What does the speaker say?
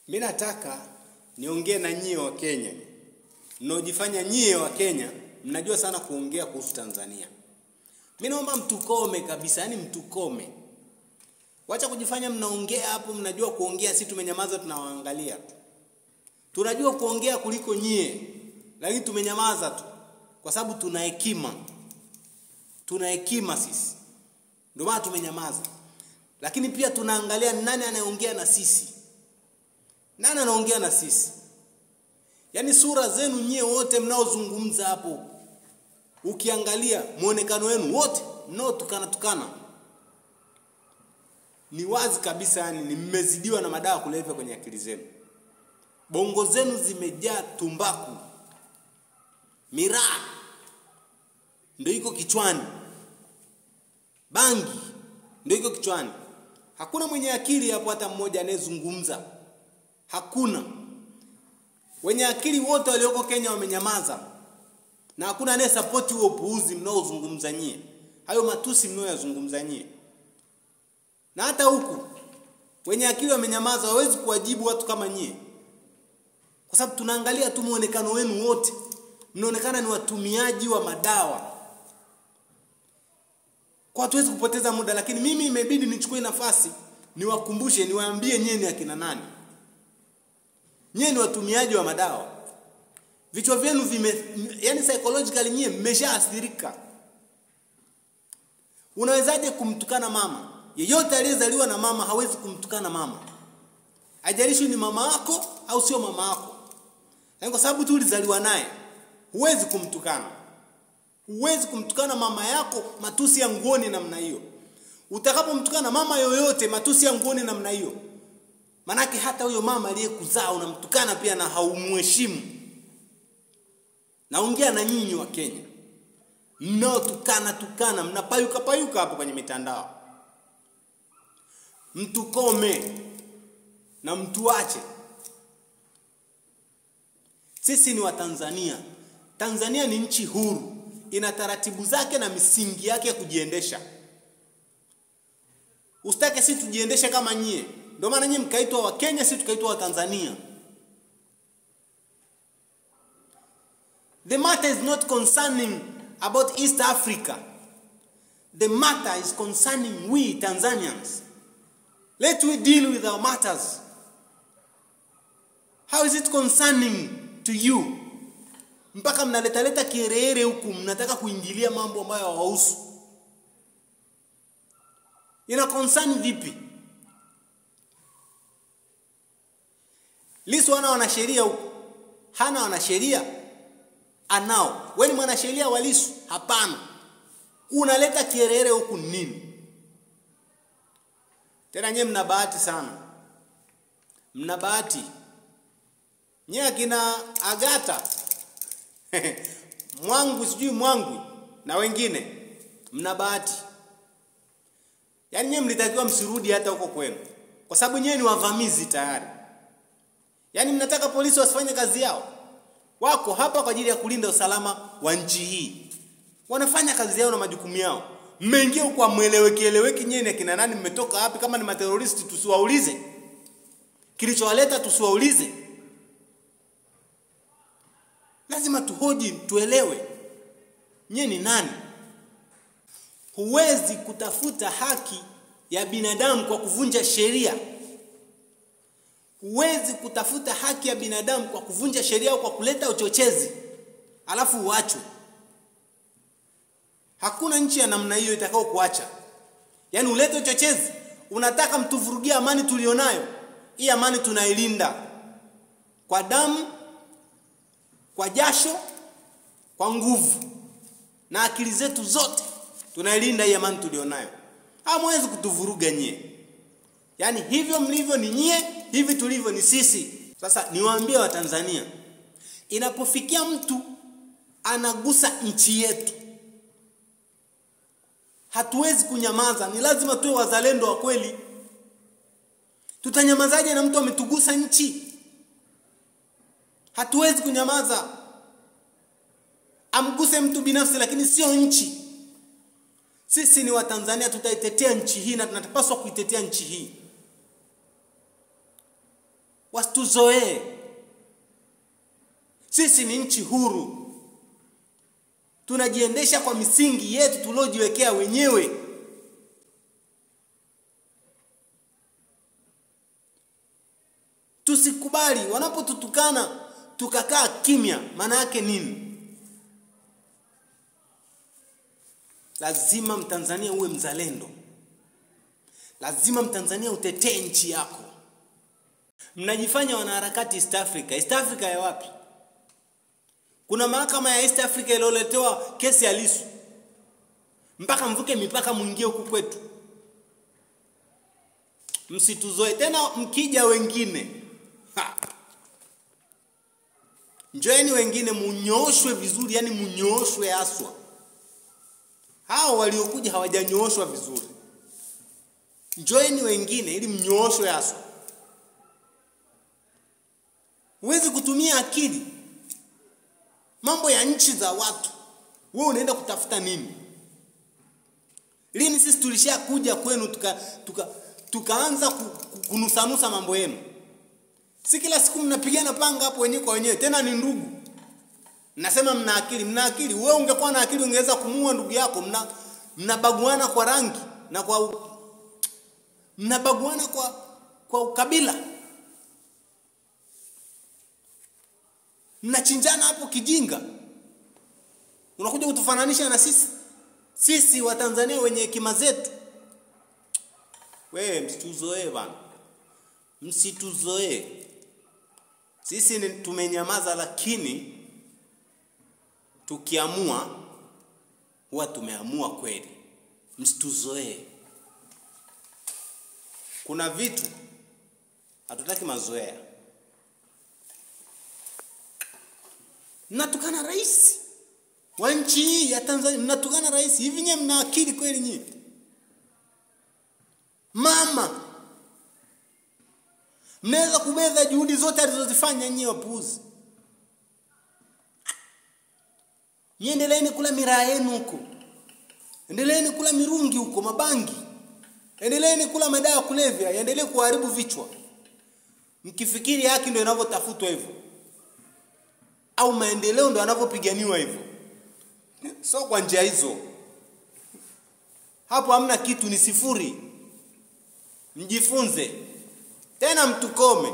Mimi nataka niongee na nyie wa Kenya. Mnaojifanya nyie wa Kenya, mnajua sana kuongea kuhusu Tanzania. Mimi naomba mtukome kabisa, yani mtukome. Wacha kujifanya mnaongea hapo, mnajua kuongea, sisi tumenyamaza tunawaangalia. Tunajua kuongea kuliko nyie, lakini tumenyamaza tu kwa sababu tuna hekima. Tuna hekima sisi. Ndio maana tumenyamaza. Lakini pia tunaangalia nani anayeongea na sisi. Nani anaongea na sisi? Yaani sura zenu nyie wote mnaozungumza hapo, ukiangalia muonekano wenu wote mnaotukana ni wazi kabisa, yani ni mmezidiwa na madawa kulevya kwenye akili zenu. Bongo zenu zimejaa tumbaku, miraa ndio iko kichwani, bangi ndio iko kichwani. Hakuna mwenye akili hapo hata mmoja anayezungumza. Hakuna. Wenye akili wote walioko Kenya wamenyamaza. Na hakuna anaye support huo upuuzi mnaozungumza nyie. Hayo matusi mnaoyazungumza nyie. Na hata huku wenye akili wamenyamaza, hawezi kuwajibu watu kama nyie. Kwa sababu tunaangalia tu muonekano wenu wote. Mnaonekana ni watumiaji wa madawa. Kwa hatuwezi kupoteza muda, lakini mimi imebidi nichukue nafasi niwakumbushe, niwaambie nyie ni akina nani. Nyie ni watumiaji wa madawa. Vichwa vyenu yani psychologically nyie mmeshaathirika. Unawezaje kumtukana mama? Yeyote aliyezaliwa na mama hawezi kumtukana mama. Haijalishi ni mama yako au sio mama yako. Na kwa sababu tu ulizaliwa naye, huwezi kumtukana. Huwezi kumtukana mama yako matusi ya nguoni namna hiyo. Utakapomtukana mama yoyote matusi ya nguoni namna hiyo, manake hata huyo mama aliyekuzaa unamtukana pia na haumheshimu. Naongea na nyinyi wa Kenya. Mnaotukana, mnapayuka hapo kwenye mitandao. Mtukome na mtuache. Sisi ni wa Tanzania. Tanzania ni nchi huru. Ina taratibu zake na misingi yake ya kujiendesha. Usitake sisi tujiendeshe kama nyie. Ndio maana nyinyi mkaitwa wa Kenya, sisi tukaitwa wa Tanzania. The matter is not concerning about East Africa. The matter is concerning we Tanzanians. Let we deal with our matters. How is it concerning to you? Mpaka mnaleta kierere huku, mnataka kuingilia mambo ambayo hawahusu. Ina concern vipi? Lissu wana wanasheria huku. Hana wanasheria? Anao. Wewe ni mwanasheria wa Lissu? Hapana. Unaleta kierere huku nini? Tena nyie mna bahati sana. Mna bahati. Nyie akina Agata Mwangu na wengine mna bahati. Yaani nyie mlitakiwa msirudi hata huko kwenu, kwa sababu nyie ni wavamizi tayari. Yaani mnataka polisi wasifanye kazi yao. Wako hapa kwa ajili ya kulinda usalama wa nchi hii. Wanafanya kazi yao na majukumu yao. Mmeingia huko amueleweki nyie ni akina nani, mmetoka wapi? Kama ni materoristi tusiwaulize. Kilichowaleta tusiwaulize. Lazima tuhoji, tuelewe. Nyie ni nani? Huwezi kutafuta haki ya binadamu kwa kuvunja sheria. Huwezi kutafuta haki ya binadamu kwa kuvunja sheria au kwa kuleta uchochezi, alafu uachwe. Hakuna nchi ya namna hiyo itakao kuacha. Yaani ulete uchochezi, unataka mtuvurugia amani tulionayo. Hii amani tunailinda kwa damu, kwa jasho, kwa nguvu na akili zetu zote. Tunailinda hii amani tulionayo. Hamwezi kutuvuruga nyie. Yaani hivyo mlivyo ni nyie, hivi tulivyo ni sisi. Sasa niwaambie wa Tanzania, inapofikia mtu anagusa nchi yetu, hatuwezi kunyamaza. Ni lazima tuwe wazalendo wa kweli. Tutanyamazaje na mtu ametugusa nchi? Hatuwezi kunyamaza. Amguse mtu binafsi lakini sio nchi. Sisi ni wa Tanzania, tutaitetea nchi hii na tunapaswa kuitetea nchi hii. wasituzoee. Sisi ni nchi huru, tunajiendesha kwa misingi yetu tuliojiwekea wenyewe. Tusikubali wanapotutukana tukakaa kimya. Maana yake nini? Lazima Mtanzania uwe mzalendo. Lazima Mtanzania utetee nchi yako. Mnajifanya wanaharakati East Africa. East Africa ya wapi? Kuna mahakama ya East Africa iliyoletewa kesi ya Lissu. Mpaka mvuke mipaka mwingie huku kwetu. Msituzoe tena. Mkija wengine, njoeni wengine munyooshwe vizuri, yani munyooshwe aswa. Hao waliokuja hawajanyooshwa vizuri. Njoeni wengine ili mnyooshwe aswa. Huwezi kutumia akili mambo ya nchi za watu. Wewe unaenda kutafuta nini? Lini sisi tulishakuja kwenu tukaanza kunusanusa mambo yenu? Si kila siku mnapigana panga hapo wenyewe kwa wenyewe, tena ni ndugu. Nasema mna akili. Wewe ungekuwa na akili ungeweza kumuua ndugu yako. Mnabaguana kwa rangi na mnabaguana kwa ukabila. Mnachinjana hapo kijinga. Unakuja kutufananisha na sisi. Sisi wa Tanzania wenye hekima zetu. Wewe msituzoee bana. Msituzoee. Sisi tumenyamaza, lakini tukiamua huwa tumeamua kweli. Msituzoee. Kuna vitu hatutaki mazoea. Mnatukana rais wa nchi ya Tanzania, mnatukana rais. Hivi nyewe mna akili kweli nyinyi? Mama, mnaweza kubeza juhudi zote alizozifanya nyinyi wapuuzi. Endeleeni kula miraa yenu huko. Endeleeni kula mirungi huko, mabangi. Endeleeni kula madawa ya kulevya, endelee kuharibu vichwa. Mkifikiri haki ndio inavyotafutwa hivyo, au maendeleo ndio yanavyopiganiwa hivyo, sio kwa njia hizo. Hapo hamna kitu, ni sifuri. Mjifunze tena, mtukome.